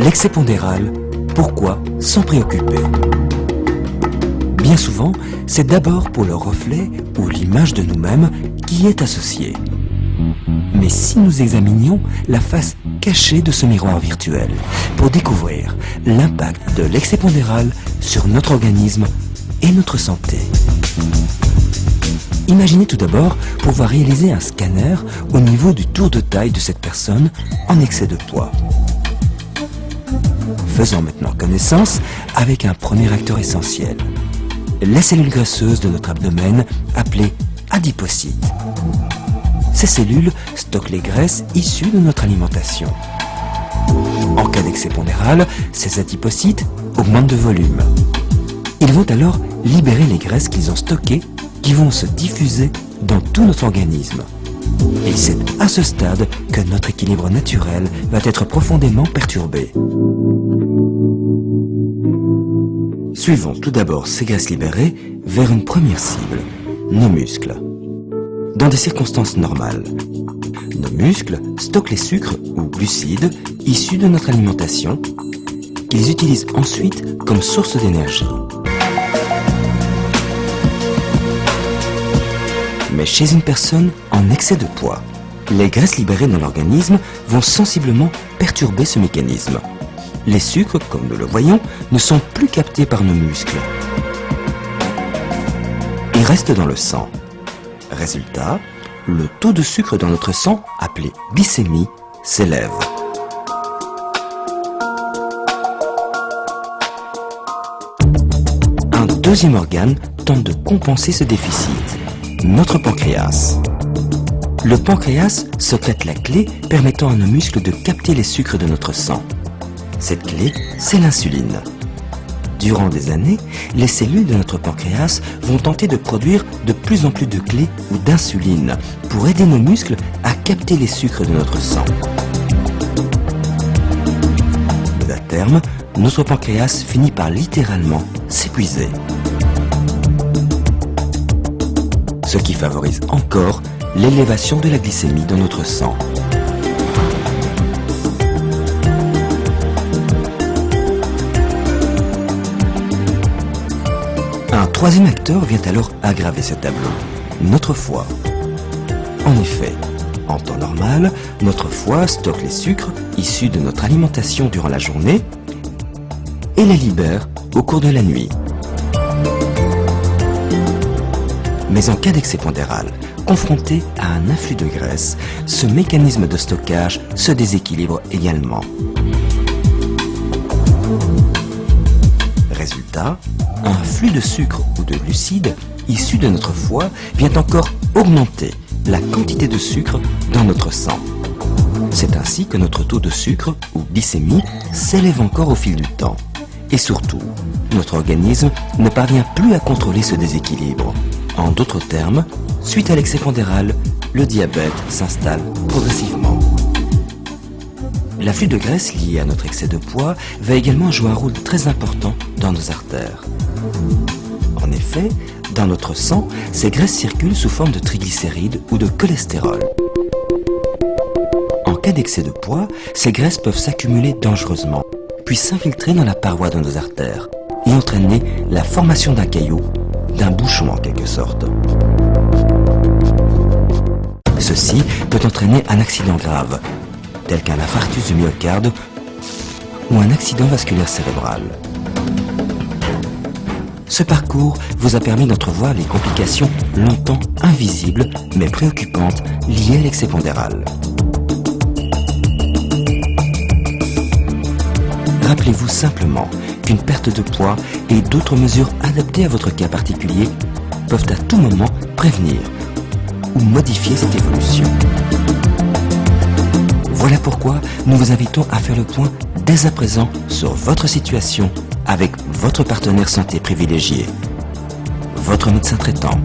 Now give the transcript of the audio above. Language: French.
L'excès pondéral, pourquoi s'en préoccuper? Bien souvent, c'est d'abord pour le reflet ou l'image de nous-mêmes qui est associée. Mais si nous examinions la face cachée de ce miroir virtuel pour découvrir l'impact de l'excès pondéral sur notre organisme et notre santé. Imaginez tout d'abord pouvoir réaliser un scanner au niveau du tour de taille de cette personne en excès de poids. Faisons maintenant connaissance avec un premier acteur essentiel, les cellules graisseuses de notre abdomen appelées adipocytes. Ces cellules stockent les graisses issues de notre alimentation. En cas d'excès pondéral, ces adipocytes augmentent de volume. Ils vont alors libérer les graisses qu'ils ont stockées qui vont se diffuser dans tout notre organisme. Et c'est à ce stade que notre équilibre naturel va être profondément perturbé. Suivons tout d'abord ces graisses libérées vers une première cible, nos muscles. Dans des circonstances normales, nos muscles stockent les sucres ou glucides issus de notre alimentation qu'ils utilisent ensuite comme source d'énergie. Mais chez une personne en excès de poids, les graisses libérées dans l'organisme vont sensiblement perturber ce mécanisme. Les sucres, comme nous le voyons, ne sont plus captés par nos muscles. Ils restent dans le sang. Résultat, le taux de sucre dans notre sang, appelé glycémie, s'élève. Un deuxième organe tente de compenser ce déficit, notre pancréas. Le pancréas sécrète la clé permettant à nos muscles de capter les sucres de notre sang. Cette clé, c'est l'insuline. Durant des années, les cellules de notre pancréas vont tenter de produire de plus en plus de clés ou d'insuline pour aider nos muscles à capter les sucres de notre sang. Mais à terme, notre pancréas finit par littéralement s'épuiser. Ce qui favorise encore l'élévation de la glycémie dans notre sang. Un troisième acteur vient alors aggraver ce tableau, notre foie. En effet, en temps normal, notre foie stocke les sucres issus de notre alimentation durant la journée et les libère au cours de la nuit. Mais en cas d'excès pondéral, confronté à un afflux de graisse, ce mécanisme de stockage se déséquilibre également. Résultat, un flux de sucre ou de glucides issus de notre foie vient encore augmenter la quantité de sucre dans notre sang. C'est ainsi que notre taux de sucre ou glycémie s'élève encore au fil du temps. Et surtout, notre organisme ne parvient plus à contrôler ce déséquilibre. En d'autres termes, suite à l'excès pondéral, le diabète s'installe progressivement. L'afflux de graisse lié à notre excès de poids va également jouer un rôle très important dans nos artères. En effet, dans notre sang, ces graisses circulent sous forme de triglycérides ou de cholestérol. En cas d'excès de poids, ces graisses peuvent s'accumuler dangereusement, puis s'infiltrer dans la paroi de nos artères et entraîner la formation d'un caillot, d'un bouchon en quelque sorte. Ceci peut entraîner un accident grave, tel qu'un infarctus du myocarde ou un accident vasculaire cérébral. Ce parcours vous a permis d'entrevoir les complications longtemps invisibles mais préoccupantes liées à l'excès pondéral. Rappelez-vous simplement qu'une perte de poids et d'autres mesures adaptées à votre cas particulier peuvent à tout moment prévenir ou modifier cette évolution. Voilà pourquoi nous vous invitons à faire le point dès à présent sur votre situation avec votre partenaire santé privilégié, votre médecin traitant.